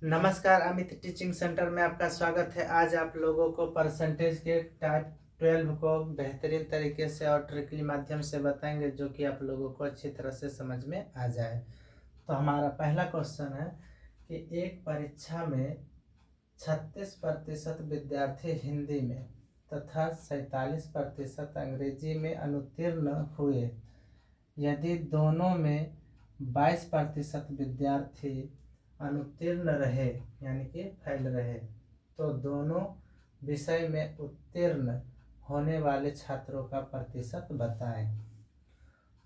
नमस्कार, Amit teaching centre में आपका स्वागत है। आज आप लोगों को परसेंटेज के टाइप 12 को बेहतरीन तरीके से और ट्रिकली माध्यम से बताएंगे, जो कि आप लोगों को अच्छी तरह से समझ में आ जाए। तो हमारा पहला क्वेश्चन है कि एक परीक्षा में 36% विद्यार्थी हिंदी में तथा 47% अंग्रेजी में अनुत्तीर्ण हुए। यदि दोनों में 22% विद्यार्थी अनुत्तीर्ण रहे यानी कि फेल रहे, तो दोनों विषय में उत्तीर्ण होने वाले छात्रों का प्रतिशत बताएं।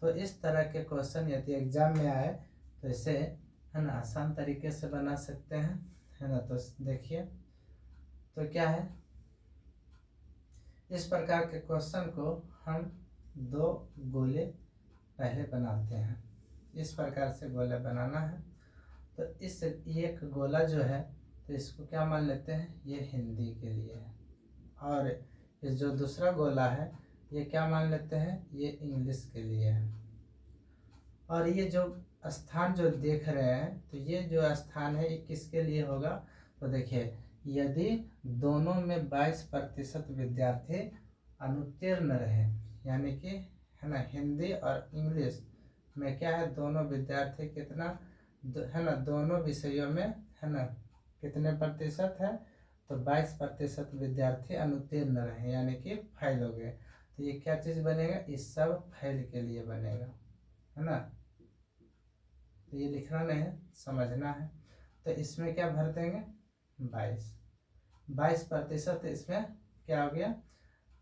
तो इस तरह के क्वेश्चन यदि एग्जाम में आए तो इसे है ना आसान तरीके से बना सकते हैं, है ना। तो देखिए, तो क्या है, इस प्रकार के क्वेश्चन को हम दो गोले पहले बनाते हैं। इस प्रकार से गोला बनाना है। तो इस एक गोला जो है, तो इसको क्या मान लेते हैं, ये हिंदी के लिए है। और ये जो दूसरा गोला है, ये क्या मान लेते हैं, ये इंग्लिश के लिए है। और ये जो स्थान जो देख रहे हैं, तो ये जो स्थान है ये किसके लिए होगा। तो देखिए, यदि दोनों में 22% विद्यार्थी अनुत्तीर्ण रहे, यानी कि है ना हिंदी और इंग्लिश में क्या है, दोनों विद्यार्थी कितना है ना, दोनों विषयों में है ना कितने प्रतिशत है, तो 22% विद्यार्थी अनुत्तीर्ण रहे यानी कि फेल हो गए। तो ये क्या चीज़ बनेगा, इस सब फेल के लिए बनेगा, है ना। तो ये लिखना नहीं है, समझना है। तो इसमें क्या भर देंगे, 22% इसमें क्या हो गया,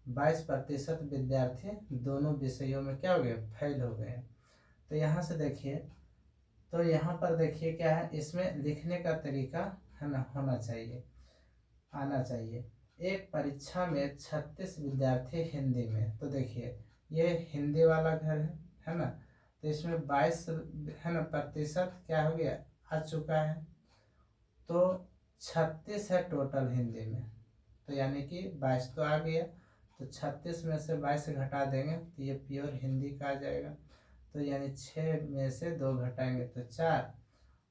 22% विद्यार्थी दोनों विषयों में क्या हो गए, फेल हो गए। तो यहाँ से देखिए, तो यहाँ पर देखिए क्या है, इसमें लिखने का तरीका है ना होना चाहिए, आना चाहिए। एक परीक्षा में 36 विद्यार्थी हिंदी में, तो देखिए ये हिंदी वाला घर है ना। तो इसमें 22 है ना प्रतिशत क्या हो गया, आ चुका है। तो 36 है टोटल हिंदी में, तो यानी कि 22 तो आ गया। तो 36 में से 22 घटा देंगे तो ये प्योर हिंदी का आ जाएगा। तो यानी 6 में से 2 घटाएंगे तो 4,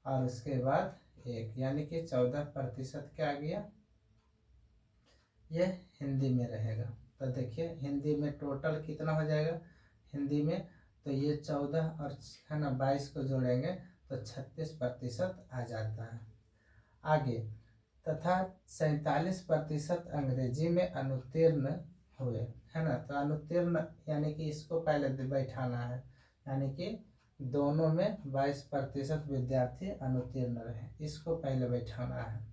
और उसके बाद 1, यानी कि 14% क्या आ गया, ये हिंदी में रहेगा। तो देखिए हिंदी में टोटल कितना हो जाएगा हिंदी में, तो ये 14 और है ना 22 को जोड़ेंगे तो 36% आ जाता है। आगे, तथा 47% अंग्रेजी में अनुत्तीर्ण हुए, है ना। तो अनुत्तीर्ण यानी कि इसको पहले बैठाना है, यानी कि दोनों में 22% विद्यार्थी अनुत्तीर्ण रहे, इसको पहले बैठाना है।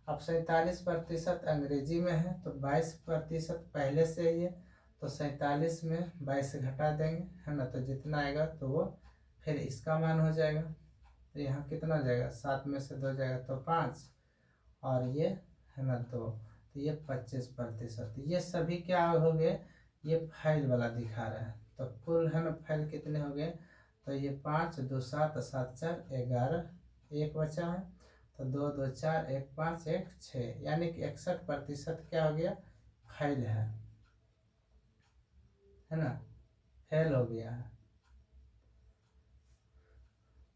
अब 47% अंग्रेजी में है, तो 22% पहले से ही है, तो 47 में 22 घटा देंगे, है ना। तो जितना आएगा तो वो फिर इसका मान हो जाएगा। तो यहाँ कितना हो जाएगा, 7 में से 2 जाएगा तो 5, और ये है ना 2, तो ये 25%। ये सभी क्या हो गए, ये फाइल वाला दिखा रहा है। तो कुल है ना फाइल कितने हो गए, तो ये 5 2 7 7 4 11, एक बचा है, तो 2 2 4 1 5 1 6, यानी कि 61% क्या हो गया, फाइल है ना, फेल हो गया है।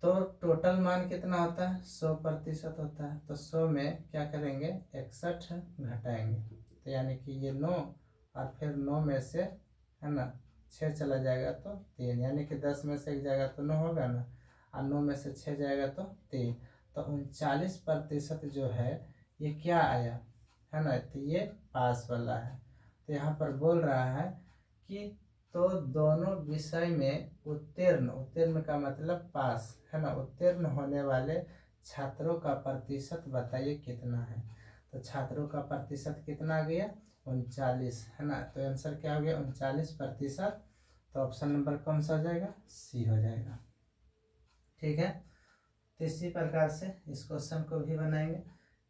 तो टोटल मान कितना होता है, 100% होता है। तो 100 में क्या करेंगे, 61 घटाएंगे, तो यानी कि ये 9, और फिर 9 में से है ना 6 चला जाएगा तो 3, यानी कि 10 में से 1 जाएगा तो 9 होगा ना, और 9 में से 6 जाएगा तो 3। तो 39% जो है ये क्या आया, है ना, तो ये पास वाला है। तो यहाँ पर बोल रहा है कि तो दोनों विषय में उत्तीर्ण, उत्तीर्ण का मतलब पास, है ना, उत्तीर्ण होने वाले छात्रों का प्रतिशत बताइए कितना है। तो छात्रों का प्रतिशत कितना आ गया, 39, है ना। तो आंसर क्या हो गया, 39%। तो ऑप्शन नंबर कौन सा हो जाएगा, सी हो जाएगा। ठीक है। तो इसी प्रकार से इस क्वेश्चन को भी बनाएंगे।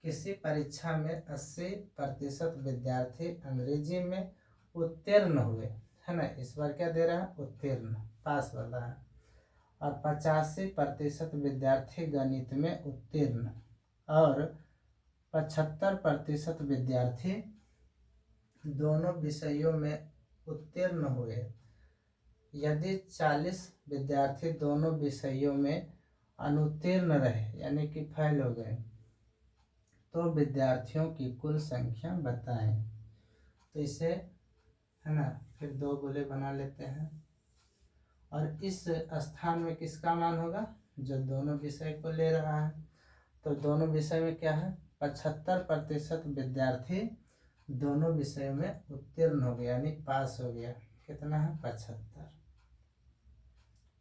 किसी परीक्षा में 80% विद्यार्थी अंग्रेजी में उत्तीर्ण हुए, है ना, इस बार क्या दे रहा है, उत्तीर्ण, पास वाला है। और 85% विद्यार्थी गणित में उत्तीर्ण, और 75% विद्यार्थी दोनों विषयों में उत्तीर्ण हुए। यदि 40 विद्यार्थी दोनों विषयों में अनुत्तीर्ण रहे यानी कि फेल हो गए, तो विद्यार्थियों की कुल संख्या बताएं। तो इसे है ना फिर दो गोले बना लेते हैं और इस स्थान में किसका मान होगा, जो दोनों विषय को ले रहा है। तो दोनों विषय में क्या है, 75% विद्यार्थी दोनों विषयों में उत्तीर्ण हो गया यानी पास हो गया। कितना है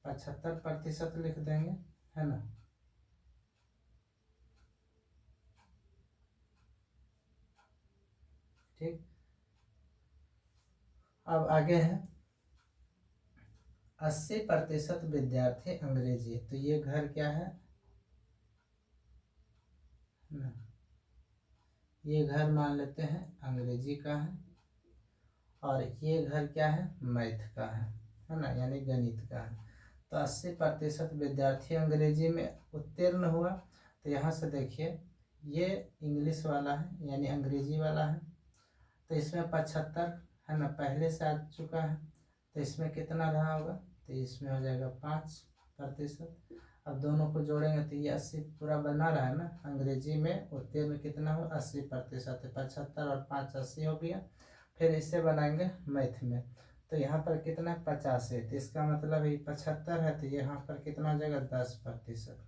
75% लिख देंगे, है ना। ठीक, अब आगे है 80% विद्यार्थी अंग्रेजी। तो ये घर क्या है ना, ये घर मान लेते हैं अंग्रेजी का है और ये घर क्या है मैथ का है ना, यानी गणित का है। तो 80% विद्यार्थी अंग्रेजी में उत्तीर्ण हुआ। तो यहाँ से देखिए ये इंग्लिश वाला है यानी अंग्रेजी वाला है, तो इसमें 75 है ना पहले से आ चुका है, तो इसमें कितना रहा होगा, तो इसमें हो जाएगा 5%। अब दोनों को जोड़ेंगे तो ये 80 पूरा बना रहा है ना, अंग्रेजी में उत्तीर्ण कितना हो 80%, 75 और 5 80 हो गया। फिर इसे बनाएंगे मैथ में, तो यहाँ पर कितना 50 है, तो इसका मतलब ये 75 है, तो यहाँ पर कितना हो जाएगा 10%।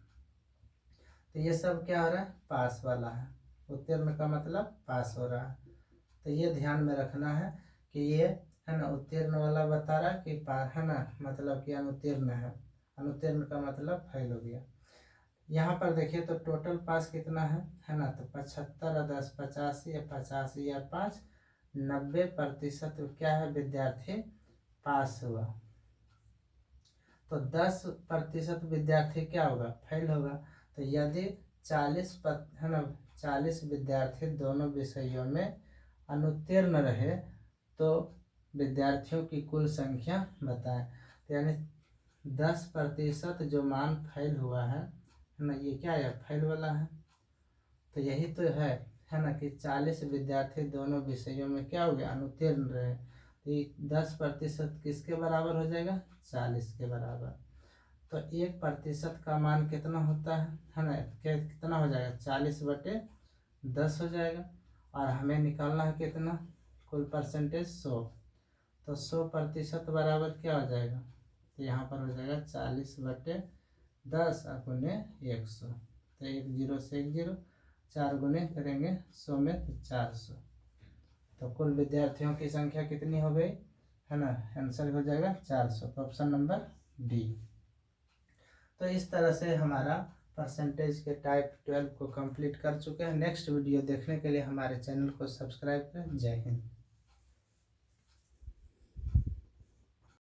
तो ये सब क्या हो रहा है पास वाला है, उत्तीर्ण का मतलब पास हो रहा है। तो ये ध्यान में रखना है कि ये है ना उत्तीर्ण वाला बता रहा है कि है ना मतलब कि अनुत्तीर्ण है, अनुत्तीर्ण का मतलब फेल हो गया। यहाँ पर देखिए तो टोटल पास कितना है ना, तो 75 और 10 85 या 85 या 5 90% क्या है विद्यार्थी पास हुआ। तो 10% विद्यार्थी क्या होगा फेल होगा। तो यदि 40 है ना 40 विद्यार्थी दोनों विषयों में अनुत्तीर्ण रहे तो विद्यार्थियों की कुल संख्या बताएं। तो यानी 10% जो मान फेल हुआ है ना, ये क्या है फेल वाला है। तो यही तो है ना कि 40 विद्यार्थी दोनों विषयों में क्या हो गया अनुत्तीर्ण रहे, तो ये 10% किसके बराबर हो जाएगा 40 के बराबर। तो 1% का मान कितना होता है ना, कितना हो जाएगा 40/10 हो जाएगा। और हमें निकालना है कितना कुल परसेंटेज 100, तो 100% बराबर क्या हो जाएगा, तो यहाँ पर हो जाएगा 40/10 गुने 100। तो 1 0 से 1 0, 4 गुने करेंगे 100 में तो 400। तो कुल विद्यार्थियों की संख्या कितनी हो गई है ना, आंसर हो जाएगा 400। तो ऑप्शन नंबर डी। तो इस तरह से हमारा परसेंटेज के टाइप 12 को कंप्लीट कर चुके हैं। नेक्स्ट वीडियो देखने के लिए हमारे चैनल को सब्सक्राइब करें। जय हिंद।